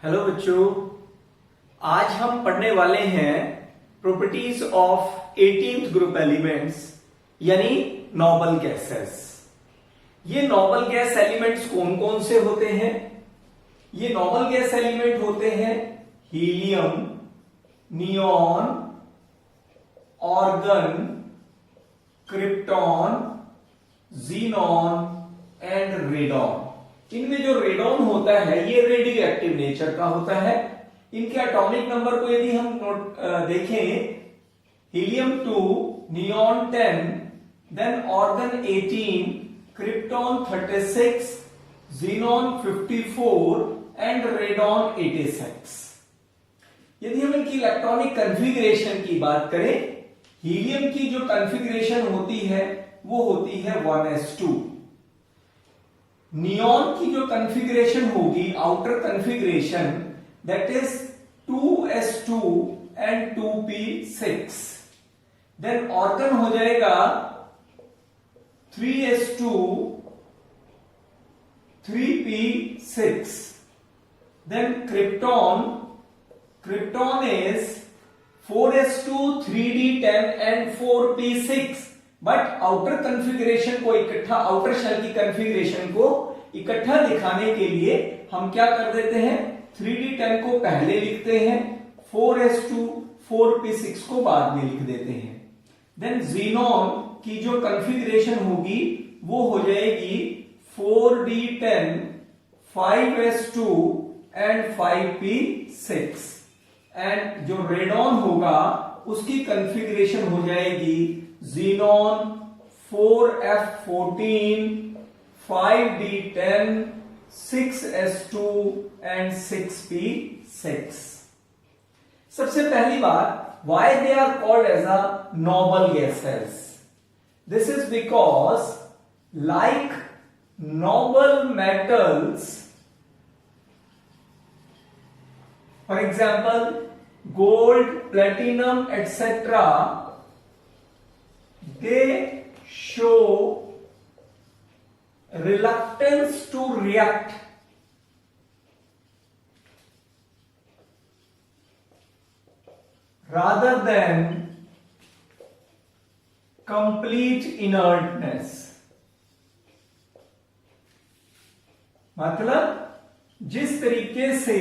Hello बच्चों, आज हम पढ़ने वाले हैं properties of 18th group elements यानी नोबल गैसेस। ये नोबल गैस एलिमेंट्स कौन कौन से होते हैं? ये नोबल गैस एलिमेंट होते हैं helium, neon, organ, krypton, xenon and radon. इनमें जो रेडॉन होता है ये रेडियो एक्टिव नेचर का होता है। इनके एटॉमिक नंबर को यदि हम देखें, helium 2, neon 10, then argon 18, krypton 36, xenon 54 and radon 86। यदि हम इनकी इलेक्ट्रॉनिक कॉन्फ़िगरेशन की बात करें, हीलियम की जो कॉन्फ़िगरेशन होती है वो होती है 1s2। नियॉन की जो कॉन्फ़िगरेशन होगी, outer configuration, that is 2s2 and 2p6। Then argon हो जाएगा 3s2 3p6। Then krypton is 4s2 3d10 and 4p6। But outer configuration को इकट्ठा, आउटर शेल की कॉन्फ़िगरेशन को इकट्ठा दिखाने के लिए हम क्या कर देते हैं, 3d10 को पहले लिखते हैं, 4s2 4p6 को बाद में लिख देते हैं। देन जीनॉन की जो कॉन्फ़िगरेशन होगी वो हो जाएगी 4d10 5s2 and 5p6। And जो रेडॉन होगा उसकी कॉन्फ़िगरेशन हो जाएगी xenon 4f14 5d10 6s2 and 6p6। सबसे पहली बात, why they are called as a noble gases? This is because like noble metals, for example gold, platinum, etc., they show reluctance to react rather than complete inertness। मतलब जिस तरीके से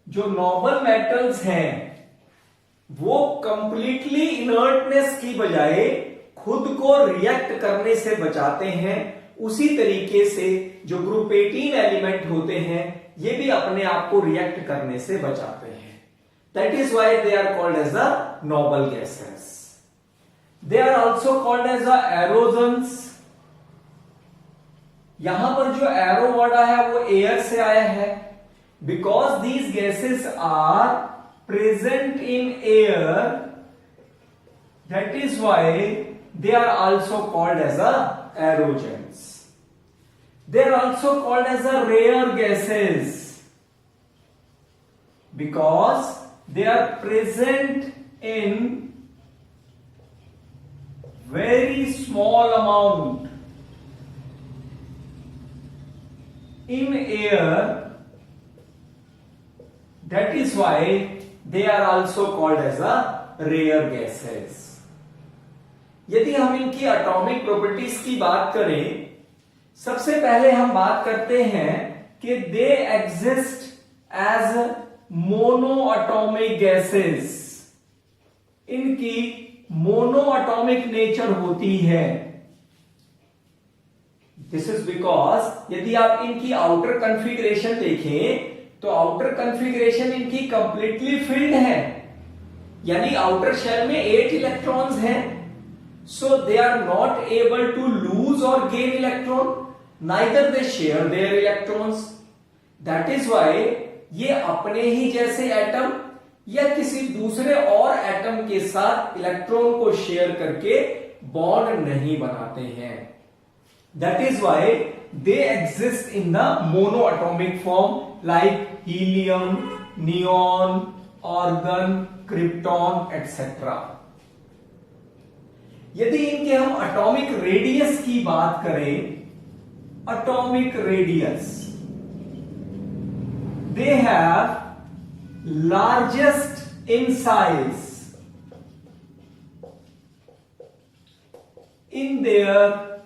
जो noble metals हैं वो कंप्लीटली इनर्टनेस की बजाय खुद को रिएक्ट करने से बचाते हैं, उसी तरीके से जो ग्रुप 18 एलिमेंट होते हैं ये भी अपने आप को रिएक्ट करने से बचाते हैं। That is why they are called as the noble gases. They are also called as the aerogens. यहां पर जो एरो वर्ड है वो एयर से आया है, because these gases are present in air, that is why they are also called as a aerogens. They are also called as a rare gases because they are present in very small amount in air. That is why they are also called as a rare gases. यदि हम इनकी atomic properties की बात करें, सबसे पहले हम बात करते हैं कि they exist as mono atomic gases. इनकी मोनो एटॉमिक नेचर होती है। दिस इज बिकॉज यदि आप इनकी आउटर कॉन्फ़िगरेशन देखें तो आउटर कॉन्फ़िगरेशन इनकी कंप्लीटली फिल्ड है, यानी आउटर शेल में 8 इलेक्ट्रॉन्स हैं। So they are not able to lose और gain electron, neither they share their electrons. That is why ये अपने ही जैसे एटम या किसी दूसरे और एटम के साथ इलेक्ट्रॉन को शेयर करके बॉन्ड नहीं बनाते हैं। That is why they exist in the monoatomic form like helium, neon, argon, krypton, etc. यदि इनके हम एटॉमिक रेडियस की बात करें, atomic radius, they have largest in size in their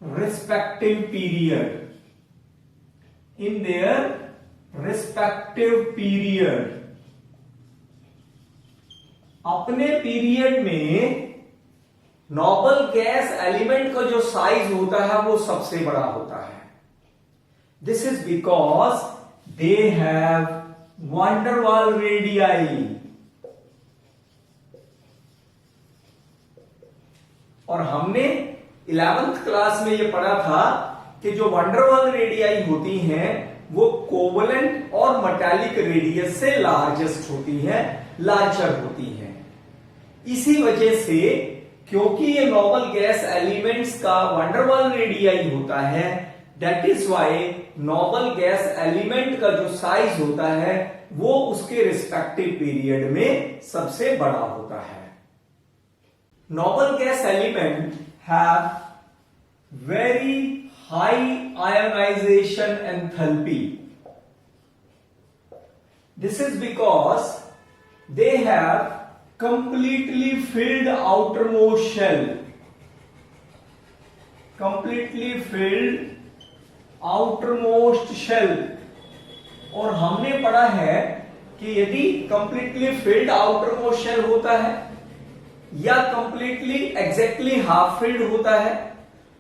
respective period. In their respective period. अपने period में noble gas element का जो साइज होता है वो सबसे बड़ा होता है. This is because they have van der Waals radii. और हमने 11th क्लास में ये पढ़ा था कि जो वंडरवाल रेडियाई होती हैं वो कोवलेंट और मेटालिक रेडियस से लार्जेस्ट होती हैं, लार्जर होती हैं. इसी वजह से क्योंकि ये नोबल गैस एलिमेंट्स का वंडरवाल रेडियाई होता है, that is why noble gas element का जो साइज होता है वो उसके रिस्पेक्टिव पीरियड में सबसे बड़ा होता है. Noble gas element have very high ionization enthalpy. This is because they have completely filled outermost shell. Completely filled outermost shell. और हमने पढ़ा है कि यदि completely filled outermost shell होता है या completely exactly half filled होता है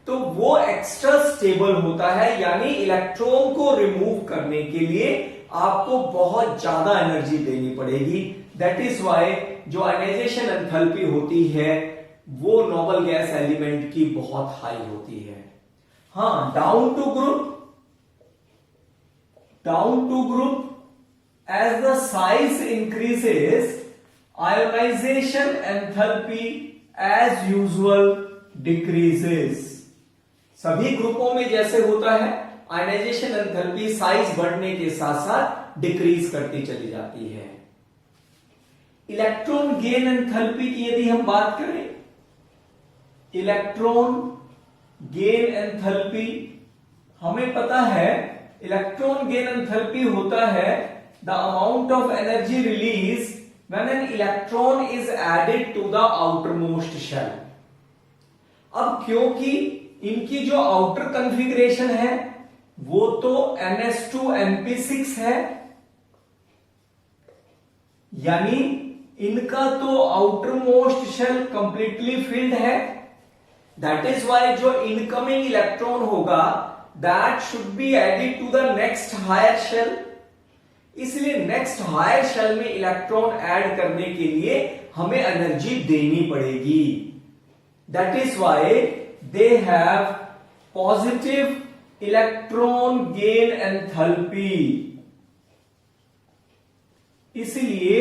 तो वो एक्स्ट्रा स्टेबल होता है, यानी इलेक्ट्रॉन को रिमूव करने के लिए आपको बहुत ज्यादा एनर्जी देनी पड़ेगी. दैट इज व्हाई जो आयनाइजेशन एंथैल्पी होती है वो नोबल गैस एलिमेंट की बहुत हाई होती है. हाँ, down to group as the size increases ionisation enthalpy as usual decreases. सभी ग्रुपों में जैसे होता है आयनाइजेशन एंथैल्पी साइज बढ़ने के साथ साथ डिक्रीज करती चली जाती है. इलेक्ट्रॉन गेन एंथैल्पी की यदि हम बात करें, इलेक्ट्रॉन गेन एंथैल्पी हमें पता है इलेक्ट्रॉन गेन एंथैल्पी होता है the amount of energy release when an electron is added to the outermost shell. अब क्योंकि इनकी जो आउटर कॉन्फ़िगरेशन है वो तो ns2np6 है, यानी इनका तो outer most shell completely filled है. दैट इज व्हाई जो इनकमिंग इलेक्ट्रॉन होगा that should be added to the next higher shell. इसलिए नेक्स्ट हायर शेल में इलेक्ट्रॉन ऐड करने के लिए हमें एनर्जी देनी पड़ेगी. That is why they have positive electron gain enthalpy. इसलिए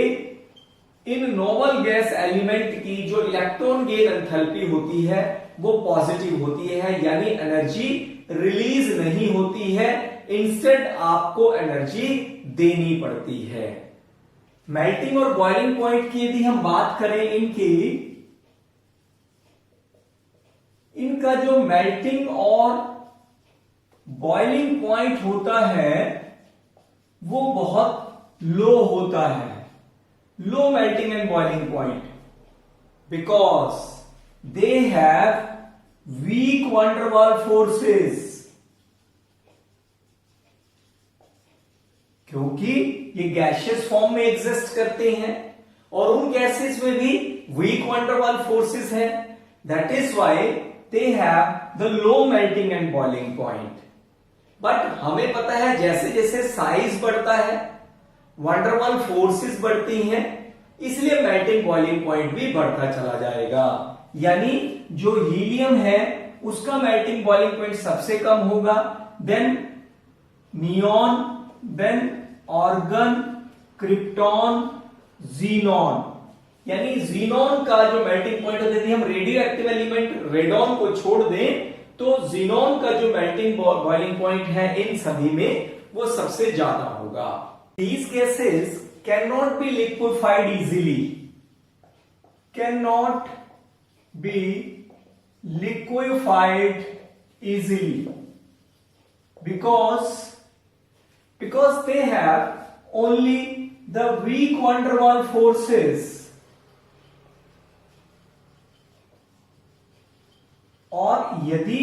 इन नोबल गैस एलिमेंट की जो इलेक्ट्रॉन गेन एंथैल्पी होती है वो पॉजिटिव होती है, यानी एनर्जी रिलीज नहीं होती है, इंस्टेड आपको एनर्जी देनी पड़ती है. मेल्टिंग और बॉइलिंग पॉइंट की यदि हम बात करें, इनका जो मेल्टिंग और बॉइलिंग पॉइंट होता है वो बहुत लो होता है, low melting and boiling point, because they have week van der Waals forces. क्योंकि ये गैसियस फॉर्म में एग्जिस्ट करते हैं और उन गैसेस में भी वीक वंडरवाल फोर्सेस हैं. That is why they have the low melting and boiling point. But हमें पता है जैसे जैसे साइज बढ़ता है वंडरवाल फोर्सेस बढ़ती हैं, इसलिए मेल्टिंग बॉइलिंग पॉइंट भी बढ़ता चला जाएगा. यानी जो हीलियम है उसका मेल्टिंग बॉइलिंग पॉइंट सबसे कम होगा, then neon, then argon, krypton, xenon. यानी जीनॉन का जो मेल्टिंग पॉइंट होता है, यदि हम रेडियो एक्टिव एलिमेंट रेडॉन को छोड़ दें तो जीनॉन का जो मेल्टिंग बॉइलिंग पॉइंट है इन सभी में वो सबसे ज्यादा होगा. These gases cannot be liquefied easily. Cannot be liquefied easily because because they have only the weak van der Waals forces. और यदि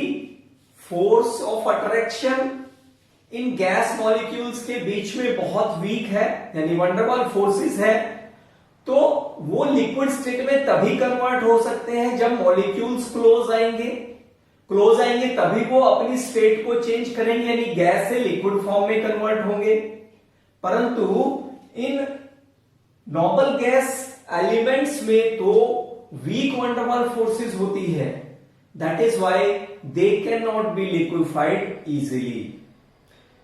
force of attraction in gas molecules के बीच में बहुत वीक है, यानी van der Waals फोर्सेस है, तो वो लिक्विड स्टेट में तभी कन्वर्ट हो सकते हैं जब मॉलिक्यूल्स क्लोज आएंगे तभी वो अपनी स्टेट को चेंज करेंगे, यानी गैस से लिक्विड फॉर्म में कन्वर्ट होंगे। परंतु इन नोबल गैस एलिमेंट्स में तो weak van der Waals forces होती है, that is why they can not be liquefied easily.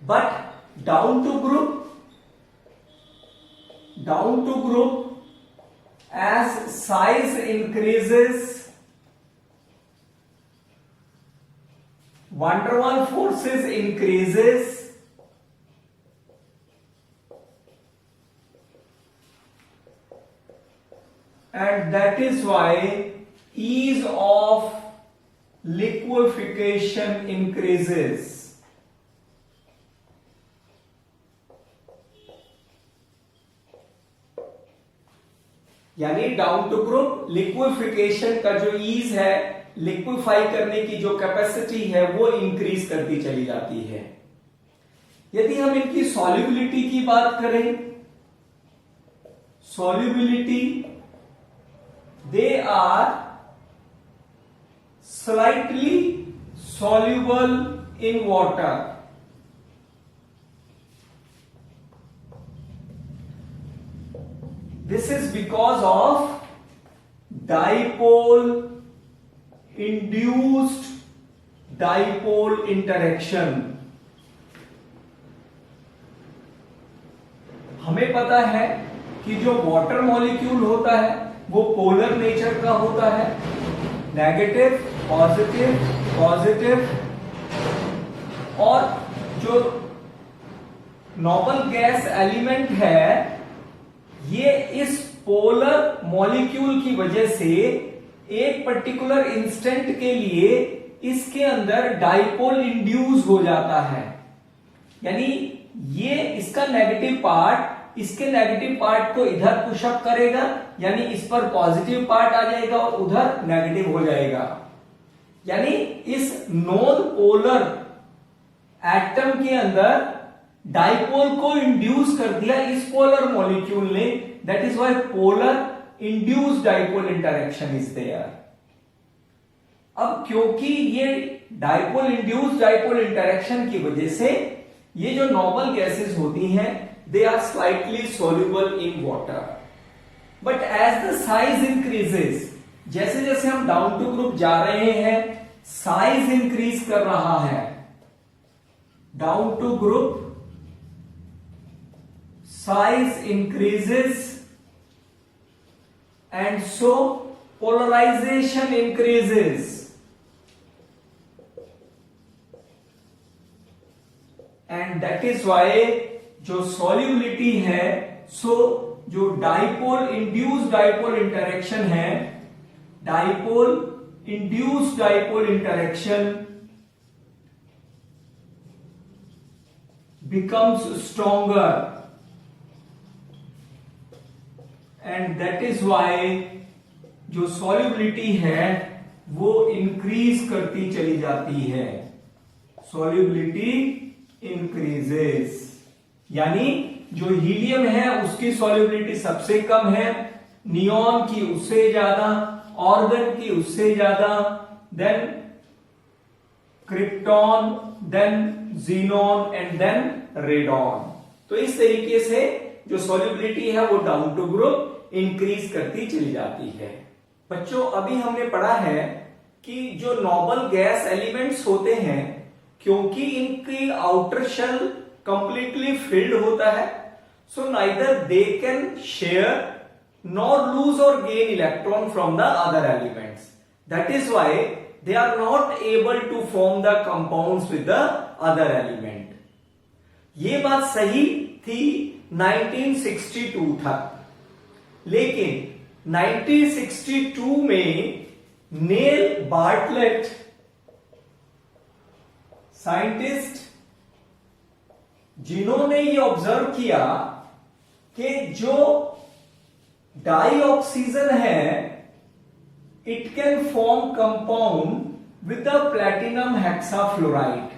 But down to group as size increases, van der Waals forces increases, and that is why ease of liquefaction increases. यानी down to group liquefaction का जो ease है, liquefy करने की जो capacity है, वो increase करती चली जाती है। यदि हम इनकी सॉल्युबिलिटी की बात करें, solubility, they are slightly soluble in water. This is because of dipole-induced dipole interaction. हमें पता है कि जो वाटर मॉलिक्यूल होता है वो पोलर नेचर का होता है, नेगेटिव पॉजिटिव पॉजिटिव, और जो नोबल गैस एलिमेंट है ये इस पोलर मॉलिक्यूल की वजह से एक पर्टिकुलर इंस्टेंट के लिए इसके अंदर डाइपोल इंड्यूस हो जाता है। यानी ये इसका नेगेटिव पार्ट इसके नेगेटिव पार्ट को इधर पुशअप करेगा, यानी इस पर पॉजिटिव पार्ट आ जाएगा और उधर नेगेटिव हो जाएगा। यानी इस नॉन पोलर एटम के अंदर डाइपोल को इंड्यूस कर दिया इस पोलर मॉलिक्यूल ने, that is why polar induced dipole interaction is there. अब क्योंकि ये डाइपोल इंड्यूस्ड डाइपोल इंटरेक्शन की वजह से ये जो नॉबल गैसेस होती हैं they are slightly soluble in water, but as the size increases, जैसे जैसे हम डाउन टू ग्रुप जा रहे हैं साइज इंक्रीज कर रहा है। Down to group size increases and so polarization increases, and that is why जो सॉल्युबिलिटी है, सो जो डाइपोल इंड्यूस्ड डाइपोल इंटरेक्शन है, dipole induced dipole interaction becomes stronger, and that is why जो सॉल्युबिलिटी है वो इंक्रीज करती चली जाती है। सॉल्युबिलिटी इंक्रीजेस, यानी जो हीलियम है उसकी सॉल्युबिलिटी सबसे कम है, नियॉन की उससे ज्यादा, ऑर्गन की उससे ज्यादा, then krypton, then xenon and then radon. तो इस तरीके से जो सॉल्युबिलिटी है वो डाउन टू ग्रुप इंक्रीज करती चली जाती है। बच्चों अभी हमने पढ़ा है कि जो नोबल गैस एलिमेंट्स होते हैं क्योंकि इनकी आउटर शेल कंप्लीटली फिल्ड होता है, so neither they can share nor lose और gain electron from the other elements, that is why they are not able to form the compounds with the other element. ये बात सही थी 1962 तक, लेकिन 1962 में नेल बार्टलेट साइंटिस्ट जिन्होंने ये ऑब्जर्व किया कि जो डाई ऑक्सीजन है it can form compound with the platinum hexafluoride,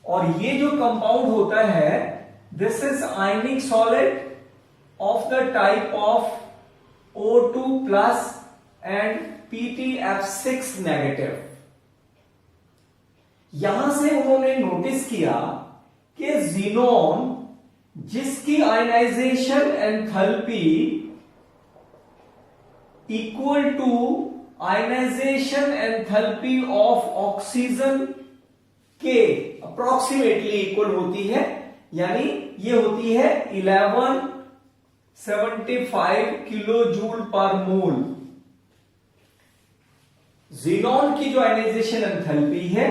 और ये जो कंपाउंड होता है this is ionic solid of the type of O2 plus and PtF6 negative. यहां से उन्होंने नोटिस किया कि ज़ीनोन जिसकी ionisation enthalpy equal to ionisation enthalpy of oxygen के अप्रोक्सीमेटली इक्वल होती है, यानी ये होती है 1175 किलो जूल पर मोल। ज़ीनोन की जो आयनाइजेशन एंथैल्पी है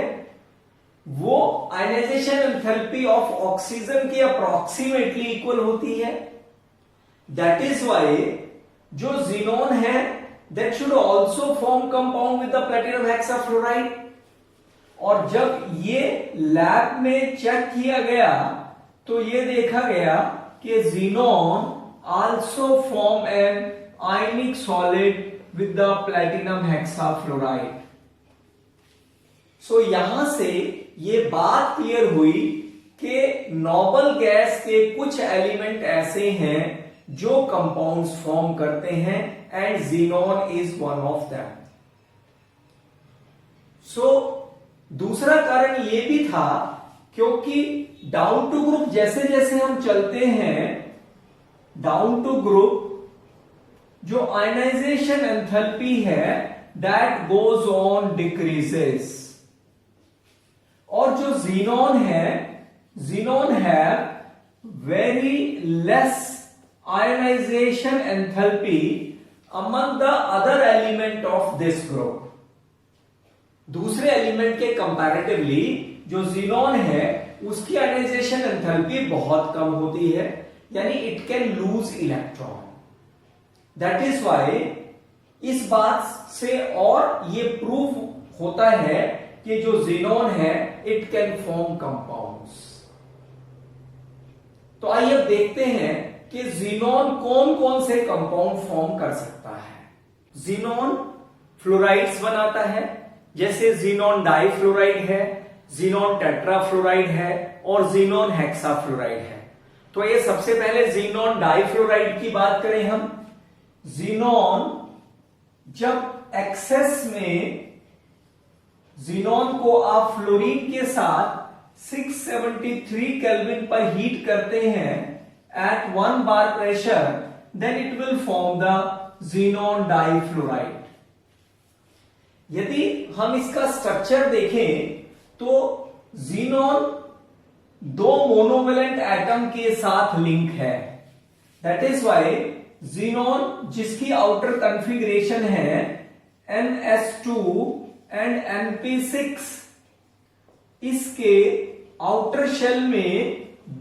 वो आयनाइजेशन एंथैल्पी ऑफ ऑक्सीजन के अप्रोक्सीमेटली इक्वल होती है। दैट इज वाई जो ज़ीनोन है that should also form compound with the platinum hexafluoride. और जब ये लैब में चेक किया गया तो ये देखा गया कि xenon also form an ionic solid with the platinum hexafluoride. So यहां से ये बात क्लियर हुई कि नोबल गैस के कुछ एलिमेंट ऐसे हैं जो कंपाउंड्स फॉर्म करते हैं and xenon is one of them. So दूसरा कारण यह भी था क्योंकि डाउन टू ग्रुप जैसे जैसे हम चलते हैं डाउन टू ग्रुप जो आयनाइजेशन एंथैल्पी है दैट गोज ऑन डिक्रीजेस, और जो ज़ीनोन है very less ionisation enthalpy among the other element of this group. दूसरे एलिमेंट के कंपैरेटिवली जो ज़ीनोन है उसकी आयनाइजेशन एंथैल्पी बहुत कम होती है, यानी it can lose electron. That is why इस बात से और ये प्रूफ होता है कि जो ज़ीनोन है इट कैन फॉर्म कंपाउंड्स। तो आइए अब देखते हैं कि ज़ीनोन कौन कौन से कंपाउंड फॉर्म कर सकता है। ज़ीनोन फ्लोराइड्स बनाता है, जैसे ज़ीनोन डाइफ्लोराइड है, ज़ीनोन टेट्राफ्लोराइड है और ज़ीनोन हेक्साफ्लोराइड है। तो ये सबसे पहले ज़ीनोन डाइफ्लोराइड की बात करें हम। ज़ीनोन जब एक्सेस में ज़ीनोन को आप फ्लोरीन के साथ 673 केल्विन पर हीट करते हैं at 1 bar pressure, then it will form the xenon difluoride. यदि हम इसका स्ट्रक्चर देखें तो ज़ीनोन दो मोनोवेलेंट एटम के साथ लिंक है। दैट इज वाई ज़ीनोन जिसकी आउटर कॉन्फ़िगरेशन है NS2 एंड NP6, इसके आउटर शेल में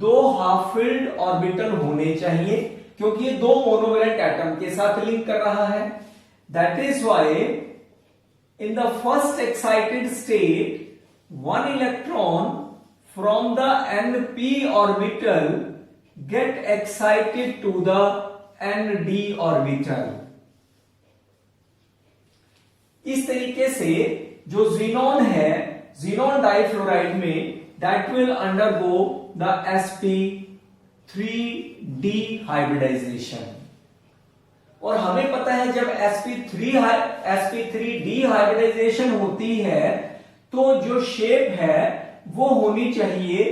दो हाफ फिल्ड ऑर्बिटल होने चाहिए क्योंकि ये दो मोनोवेलेंट एटम के साथ लिंक कर रहा है। That is why in the first excited state one electron from the NP orbital get excited to the ND orbital। इस तरीके से जो ज़ीनोन है ज़ीनोन डाइफ्लोराइड में that will undergo the sp3d hybridization। और हमें पता है जब sp3d हाइब्रिडाइजेशन होती है तो जो शेप है वो होनी चाहिए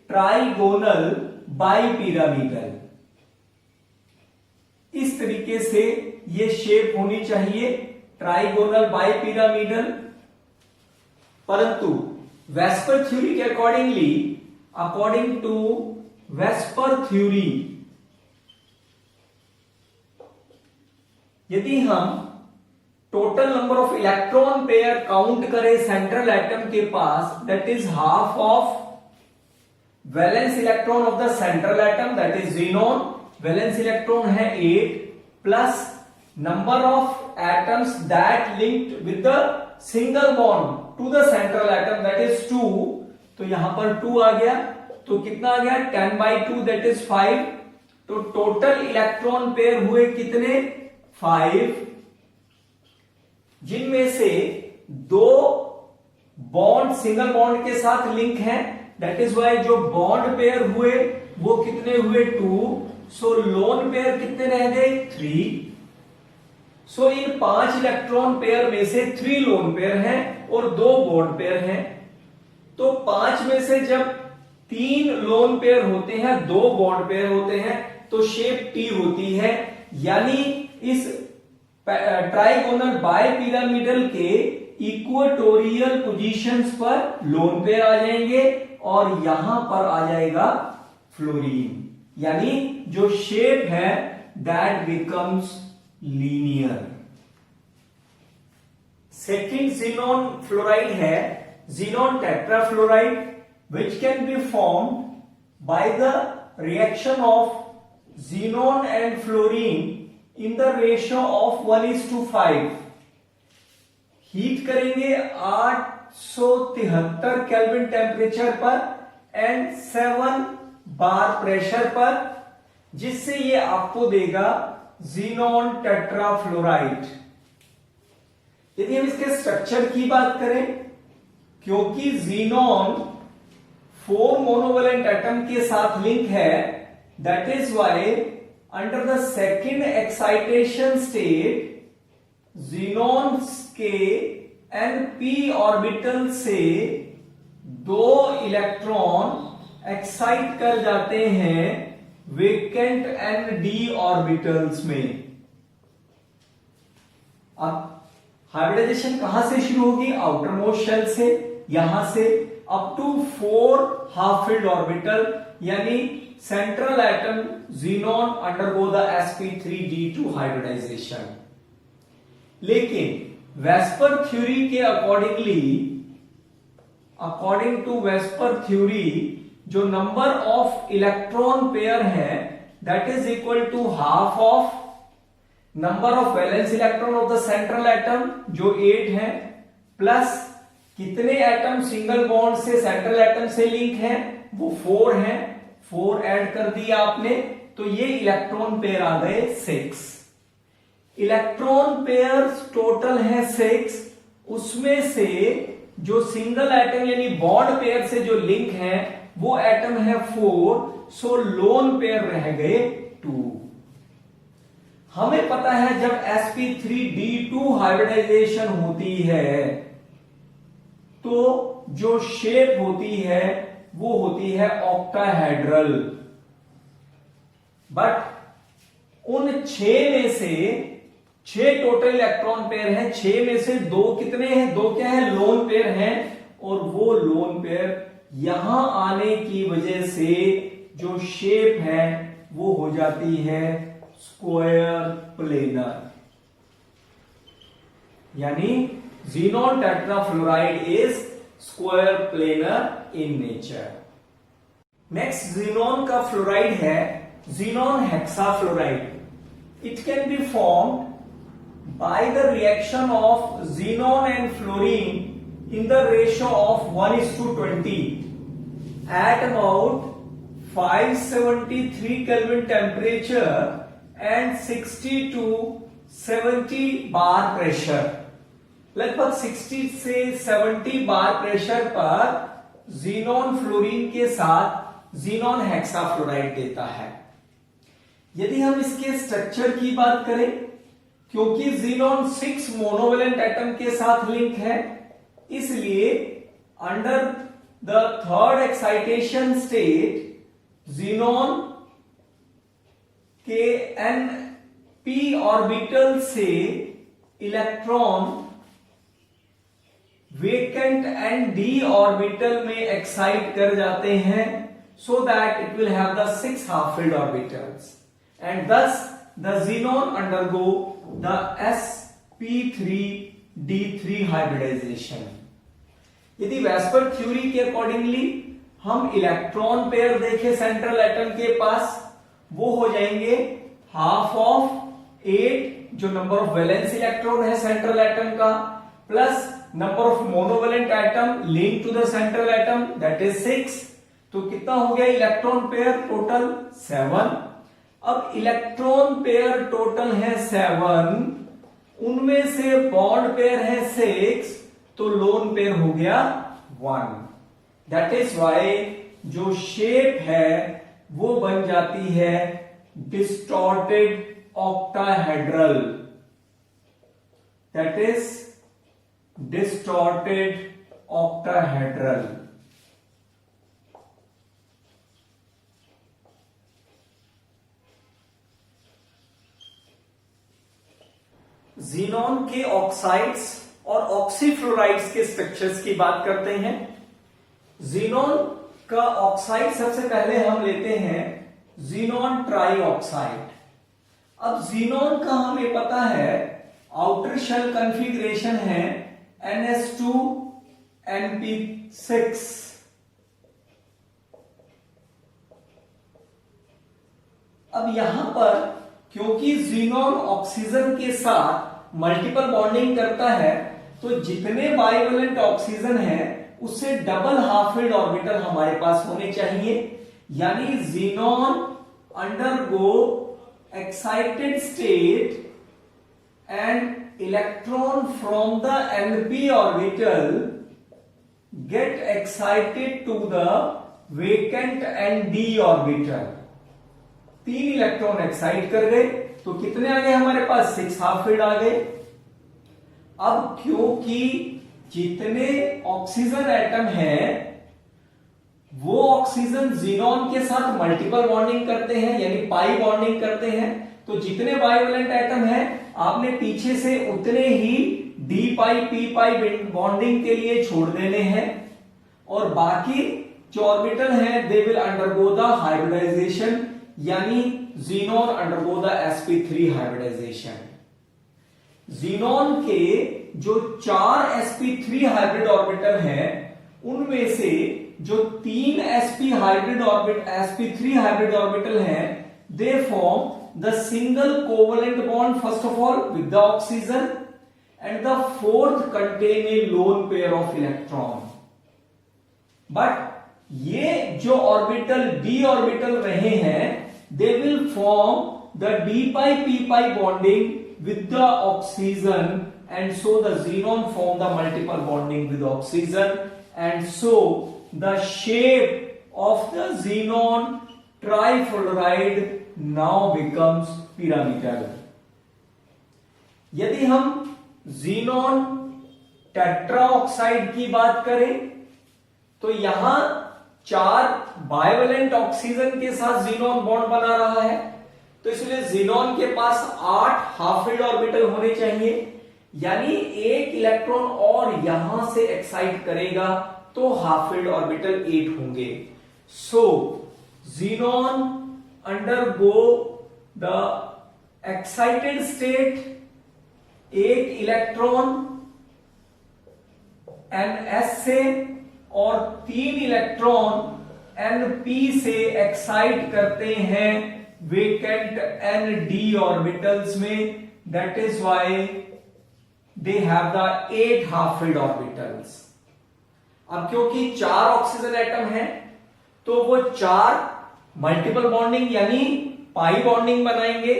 ट्राइगोनल बाइपिरामिडल। इस तरीके से ये शेप होनी चाहिए ट्राइगोनल बाइपिरामिडल। परंतु वेस्पर थ्योरी के अकॉर्डिंग टू वेस्पर थ्योरी यदि हम total number of electron pair count करें सेंट्रल एटम के पास, that is half of valence electron of the central atom that is xenon. Valence electron है 8 plus number of atoms that linked with the single bond to the central atom that is 2। तो यहां पर 2 आ गया, तो कितना आ गया 10/2 that is 5। तो total electron pair हुए कितने 5, जिनमें से 2 बॉन्ड सिंगल बॉन्ड के साथ लिंक है, दैट इज वाई जो बॉन्ड पेयर हुए वो कितने हुए 2। सो लोन पेयर कितने रह गए 3। सो इन 5 इलेक्ट्रॉन पेयर में से 3 लोन पेयर हैं और 2 बॉन्ड पेयर हैं। तो 5 में से जब 3 लोन पेयर होते हैं, 2 बॉन्ड पेयर होते हैं, तो शेप टी होती है। यानी इस ट्राइगोनल बाइपिरामिडल के इक्वेटोरियल पोजीशंस पर लोन पेयर आ जाएंगे और यहां पर आ जाएगा फ्लोरीन, यानी जो शेप है that becomes linear. Second xenon fluoride है xenon tetrafluoride, which can be formed by the reaction of xenon and fluorine in the ratio of 1:5। Heat करेंगे 873 केल्विन टेम्परेचर पर एंड 7 बार प्रेशर पर, जिससे ये आपको देगा ज़ीनॉन टेट्राफ्लोराइड। यदि हम इसके स्ट्रक्चर की बात करें, क्योंकि ज़ीनॉन 4 मोनोवेलेंट एटम के साथ लिंक है, that is why under the second excitation state xenon's के np ऑर्बिटल से 2 इलेक्ट्रॉन एक्साइट कर जाते हैं वेकेंट nd ऑर्बिटल्स में। अब हाइब्रिडाइजेशन कहां से शुरू होगी, आउटर मोस्ट शेल से, यहां से up to 4 half filled orbital, यानी central atom xenon undergo the sp3d2 hybridisation. लेकिन वेस्पर थ्योरी के अकॉर्डिंग टू वेस्पर थ्योरी, जो नंबर ऑफ इलेक्ट्रॉन पेयर है that is equal to half of number of valence electron of the central atom जो 8 है, plus कितने atom single bond से central atom से link है वो 4 है, 4 ऐड कर दिया आपने, तो ये इलेक्ट्रॉन पेयर आ गए 6। इलेक्ट्रॉन पेयर टोटल है 6, उसमें से जो सिंगल एटम यानी बॉन्ड पेयर से जो लिंक है वो एटम है 4, सो लोन पेयर रह गए 2। हमें पता है जब sp3d2 हाइब्रिडाइजेशन होती है तो जो शेप होती है वो होती है ऑक्टाहेड्रल, बट उन 6 में से 6 टोटल इलेक्ट्रॉन पेयर हैं, 6 में से 2 कितने हैं, 2 क्या है लोन पेयर हैं, और वो लोन पेयर यहां आने की वजह से जो शेप है वो हो जाती है स्क्वायर प्लेनर, यानी xenon tetrafluoride is square planar in nature. Next xenon का फ्लोराइड है xenon hexafluoride. It can be formed by the reaction of xenon and fluorine in the ratio of 1:20 at about 573 Kelvin temperature and 60 to 70 bar pressure। लगभग 60 से 70 बार pressure पर xenon fluorine के साथ xenon hexafluoride देता है। यदि हम इसके स्ट्रक्चर की बात करें, क्योंकि ज़ीनॉन 6 मोनोवेलेंट एटम के साथ लिंक है, इसलिए under the third excitation state xenon के np ऑर्बिटल से इलेक्ट्रॉन वेकेंट nd ऑर्बिटल में एक्साइट कर जाते हैं, so that it will have the 6 half-filled orbitals, and thus the xenon undergo the sp3d3 hybridization। यदि वेस्पर थ्योरी के accordingly हम electron pair देखें सेंट्रल एटम के पास, वो हो जाएंगे हाफ ऑफ 8 जो नंबर ऑफ वैलेंस इलेक्ट्रॉन है सेंट्रल एटम का, plus number of monovalent atom link to the central atom that is 6। तो कितना हो गया इलेक्ट्रॉन पेयर टोटल 7। अब इलेक्ट्रॉन पेयर टोटल है 7, उनमें से बॉन्ड पेयर है 6, तो लोन पेयर हो गया 1। दैट इज वाई जो शेप है वो बन जाती है distorted octahedral, that is distorted octahedral. Xenon के ऑक्साइड्स और ऑक्सीफ्लोराइड्स के स्ट्रक्चर्स की बात करते हैं। ज़ीनॉन का ऑक्साइड सबसे पहले हम लेते हैं ज़ीनॉन ट्राईऑक्साइड। अब ज़ीनॉन का हमें पता है आउटर शेल कॉन्फ़िगरेशन है NH2Np6। अब यहां पर क्योंकि ज़ीनॉन ऑक्सीजन के साथ मल्टीपल बॉन्डिंग करता है, तो जितने बाइवेलेंट ऑक्सीजन है उससे डबल हाफ फील्ड ऑर्बिटल हमारे पास होने चाहिए। यानी xenon undergo excited state and electron from the np orbital get excited to the vacant nd orbital। 3 electron excite कर गए तो कितने आ गए हमारे पास 6 हाफ फील्ड आ गए। अब क्योंकि जितने ऑक्सीजन एटम है वो ऑक्सीजन ज़ीनॉन के साथ मल्टीपल बॉन्डिंग करते हैं यानी पाई बॉन्डिंग करते हैं, तो जितने बाइवेलेंट एटम है आपने पीछे से उतने ही D pi P pi bonding के लिए छोड़ देने हैं और बाकी जो ऑर्बिटल है they will undergo the hybridisation, यानी xenon undergo the sp3 hybridisation. Xenon के जो 4 sp3 हाइब्रिड ऑर्बिटल हैं उनमें से जो 3 sp3 हाइब्रिड ऑर्बिटल हैं they form the single covalent bond first of all with the oxygen and the fourth contain a lone pair of electron। but ये जो orbital d orbital रहे हैं they will form the d pi p pi bonding with the oxygen and so the xenon form the multiple bonding with oxygen and so the shape of the xenon trifluoride now becomes pyramidal। यदि हम xenon tetroxide की बात करें तो यहां 4 bivalent oxygen के साथ xenon bond बना रहा है, तो इसलिए ज़ीनॉन के पास 8 हाफ फील्ड ऑर्बिटल होने चाहिए, यानी एक इलेक्ट्रॉन और यहां से एक्साइट करेगा तो हाफ फील्ड ऑर्बिटल 8 होंगे। So xenon undergo the excited state, 8 electron NS से और 3 इलेक्ट्रॉन NP से एक्साइट करते हैं वेकेंट ND ऑर्बिटल्स में, that is why they have the 8 half filled orbitals। अब क्योंकि 4 ऑक्सीजन एटम है तो वो 4 मल्टीपल बॉन्डिंग यानी पाई बॉन्डिंग बनाएंगे,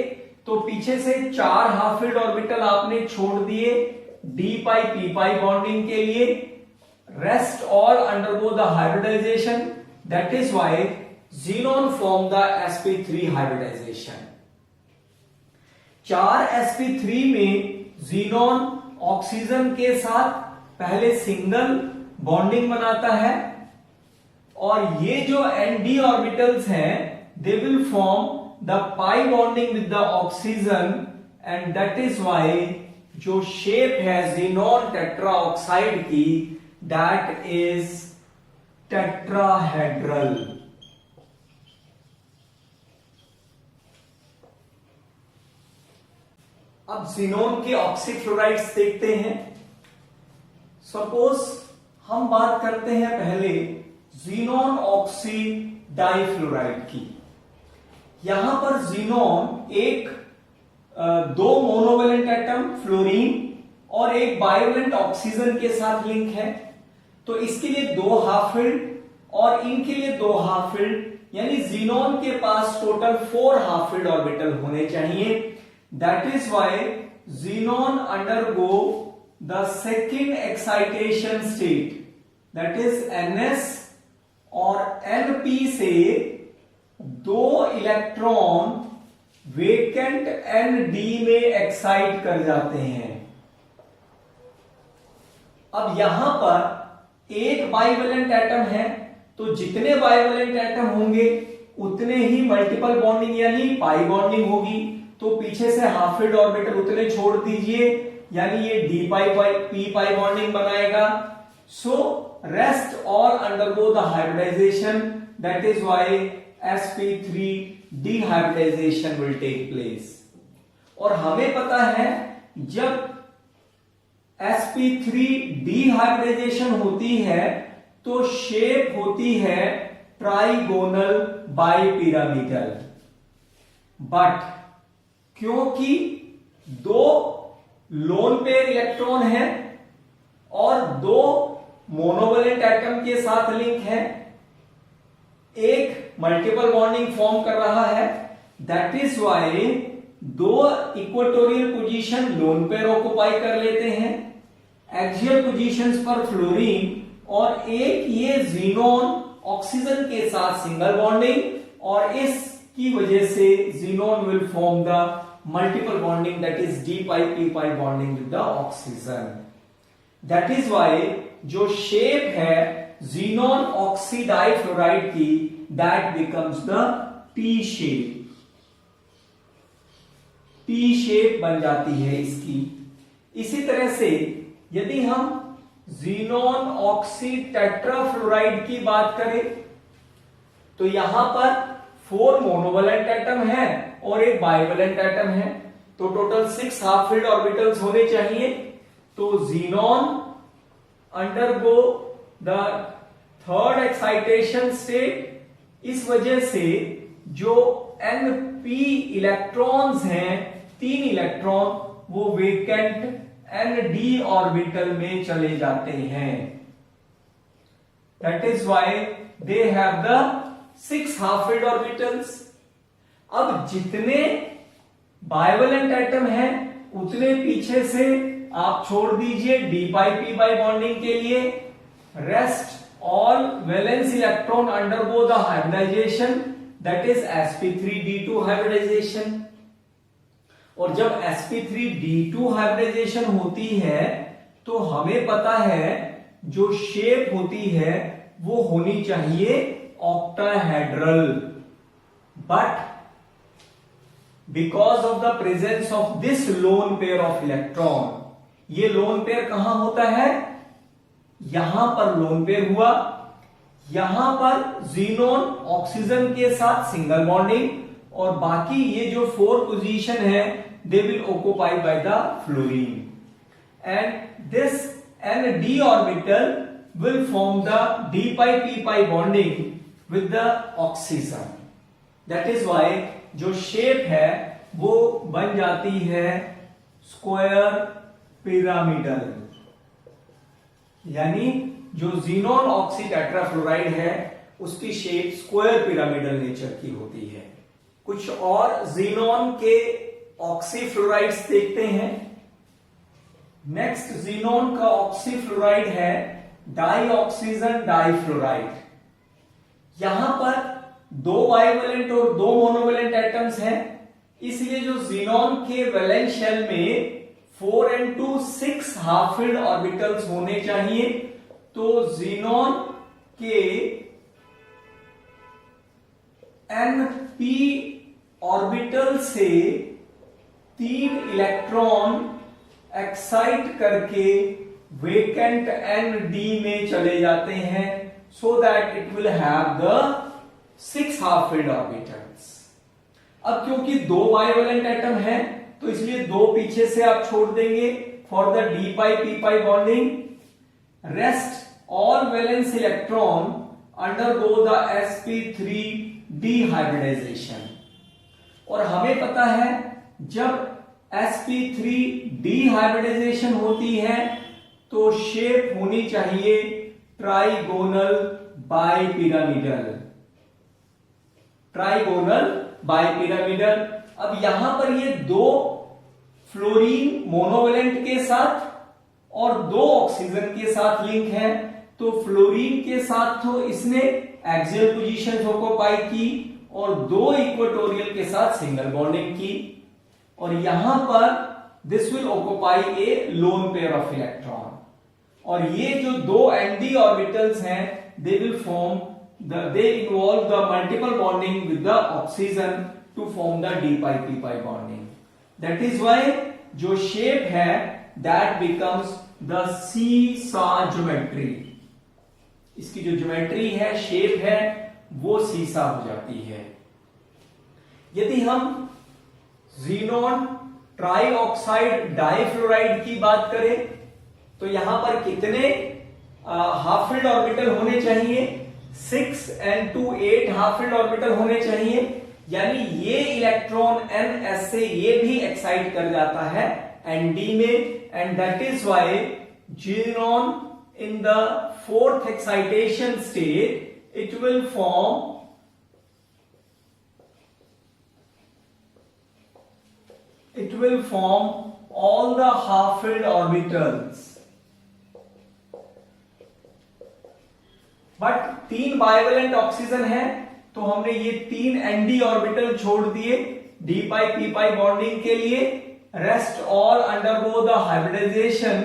तो पीछे से 4 हाफ फील्ड ऑर्बिटल आपने छोड़ दिए D pi P pi bonding के लिए, rest all undergo the hybridisation, that is why xenon form the sp3 hybridisation. 4 sp3 में ज़ीनॉन ऑक्सीजन के साथ पहले सिंगल बॉन्डिंग बनाता है और ये जो nd ऑर्बिटल्स हैं they will form the pi bonding with the oxygen and that is why जो शेप है ज़ीनॉन टेट्राऑक्साइड की दैट इज टेट्राहेड्रल। अब ज़ीनॉन के ऑक्सीफ्लोराइड्स देखते हैं। सपोज हम बात करते हैं पहले ज़ीनॉन ऑक्सी डाइफ्लोराइड की। यहां पर ज़ीनॉन एक 2 मोनोवेलेंट एटम फ्लोरीन और एक बाइवेलेंट ऑक्सीजन के साथ लिंक है, तो इसके लिए 2 हाफ फील्ड और इनके लिए 2 हाफ फील्ड, यानी ज़ीनॉन के पास टोटल 4 हाफ फील्ड ऑर्बिटल होने चाहिए। That is why xenon undergo the second excitation state, that is ns, और np से 2 इलेक्ट्रॉन वेकेंट nd में एक्साइट कर जाते हैं। अब यहां पर एक बाइवेलेंट एटम है, तो जितने बाइवेलेंट एटम होंगे उतने ही मल्टीपल बॉन्डिंग यानी पाई बॉन्डिंग होगी, तो पीछे से हाफ फील्ड ऑर्बिटल उतने छोड़ दीजिए, यानी ये d pi P pi bonding बनाएगा। So rest all undergo the hybridisation, that is why sp3 d hybridisation will take place. और हमें पता है जब sp3 डिहाइब्रिडाइजेशन होती है तो शेप होती है ट्राइगोनल बाइपिरामिडल, बट क्योंकि 2 लोन पेयर इलेक्ट्रॉन है और 2 मोनोवेलेंट एटम के साथ लिंक है, एक मल्टीपल बॉन्डिंग फॉर्म कर रहा है, that is why 2 equatorial position lone pair occupy कर लेते हैं, एक्सियल पोजीशंस पर फ्लोरीन, और एक ये ज़ीनॉन ऑक्सीजन के साथ सिंगल बॉन्डिंग, और इसकी वजह से xenon will form the multiple bonding, that is D pi P pi bonding with the oxygen. That is why जो शेप है ज़ीनॉन ऑक्सीडाइफ्लोराइड की, that becomes the T shape, T shape बन जाती है इसकी। इसी तरह से यदि हम ज़ीनॉन ऑक्सी टेट्राफ्लोराइड की बात करें तो यहां पर 4 मोनोवेलेंट एटम है और एक बाइवेलेंट एटम है, तो टोटल 6 हाफ फील्ड ऑर्बिटल्स होने चाहिए। तो xenon undergo the 3rd excitation state, इस वजह से जो np इलेक्ट्रॉन्स हैं 3 इलेक्ट्रॉन वो वेकेंट nd ऑर्बिटल में चले जाते हैं, that is why they have the 6 half field orbitals. अब जितने बाइवेलेंट एटम हैं उतने पीछे से आप छोड़ दीजिए D pi P pi bonding के लिए, rest all valence electron undergo the hybridisation, that is sp3d2 hybridisation. और जब sp3d2 हाइब्रिडाइजेशन होती है तो हमें पता है जो शेप होती है वो होनी चाहिए octahedral, but because of the presence of this lone pair of electron, ये लोन पेयर कहां होता है, यहां पर लोन पेयर हुआ, यहां पर ज़ीनॉन ऑक्सीजन के साथ सिंगल बॉन्डिंग, और बाकी ये जो 4 पोजीशन है they will occupy by the fluorine, and this nd orbital will form the d pi p pi bonding with the oxygen, that is why जो शेप है वो बन जाती है स्क्वायर पिरामिडल, यानी जो ज़ीनॉन ऑक्सी टेट्राफ्लोराइड है उसकी शेप स्क्वायर पिरामिडल नेचर की होती है। कुछ और ज़ीनॉन के ऑक्सीफ्लोराइड्स देखते हैं। नेक्स्ट ज़ीनॉन का ऑक्सीफ्लोराइड है डाइऑक्सीजन डाइफ्लोराइड। यहां पर 2 बाइवेलेंट और 2 मोनोवेलेंट एटम्स हैं, इसलिए जो ज़ीनॉन के वैलेंस शेल में 4 and 2 6 हाफ फील्ड ऑर्बिटल्स होने चाहिए। तो ज़ीनॉन के np ऑर्बिटल से 3 इलेक्ट्रॉन एक्साइट करके वेकेंट nd में चले जाते हैं, so that it will have the 6 half field orbitals. अब क्योंकि 2 बाइवेलेंट एटम है तो इसलिए 2 पीछे से आप छोड़ देंगे for the D pi P pi bonding, rest all valence electron undergo the sp3 डिहाइब्रिडाइजेशन। और हमें पता है जब sp3 डिहाइब्रिडाइजेशन होती है तो शेप होनी चाहिए ट्राइगोनल बाइपिरामिडल। Trigonal bipyramidal. अब यहां पर ये दो फ्लोरीन मोनोवेलेंट के साथ और दो ऑक्सीजन के साथ लिंक है। तो फ्लोरीन के साथ तो इसने एक्सियल पोजीशन ऑक्युपाई की और दो इक्वेटोरियल के साथ सिंगल बॉन्डिंग की, और यहां पर this will occupy A lone pair of electron. और ये जो दो एनडी ऑर्बिटल्स हैं they will form they involve the multiple bonding with the oxygen to form the d pi p pi bonding. That is why जो shape है that becomes the seesaw geometry. इसकी जो geometry है, shape है, वो सीसा हो जाती है। यदि हम ज़ीनॉन ट्राइऑक्साइड डाइफ्लोराइड की बात करें तो यहां पर कितने हाफ फिल्ड ऑर्बिटल होने चाहिए? 6 and 2 8 हाफ फिल्ड ऑर्बिटल होने चाहिए। यानी ये इलेक्ट्रॉन ns से ये भी एक्साइट कर जाता है nd में, and that is why xenon in the fourth excitation state it will form all the half filled orbitals. But 3 bivalent oxygen है तो हमने ये 3 एनडी ऑर्बिटल छोड़ दिए D pi P pi bonding के लिए। Rest all undergo the hybridisation,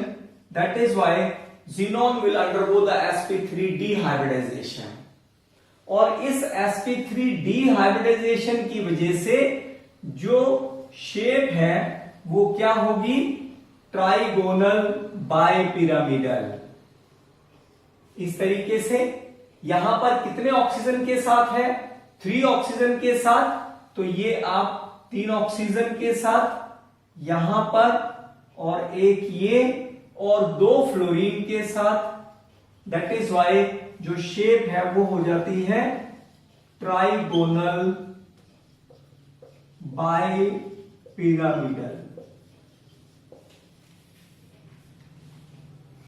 that is why xenon will undergo the sp3 dehybridization। और इस sp3 dehybridization की वजह से जो शेप है वो क्या होगी? Trigonal bipyramidal. इस तरीके से यहां पर कितने ऑक्सीजन के साथ है? 3 ऑक्सीजन के साथ। तो ये आप 3 ऑक्सीजन के साथ यहां पर, और एक ये, और 2 फ्लोरीन के साथ। दैट इज वाई जो शेप है वो हो जाती है ट्राइगोनल बाइपिरामिडल।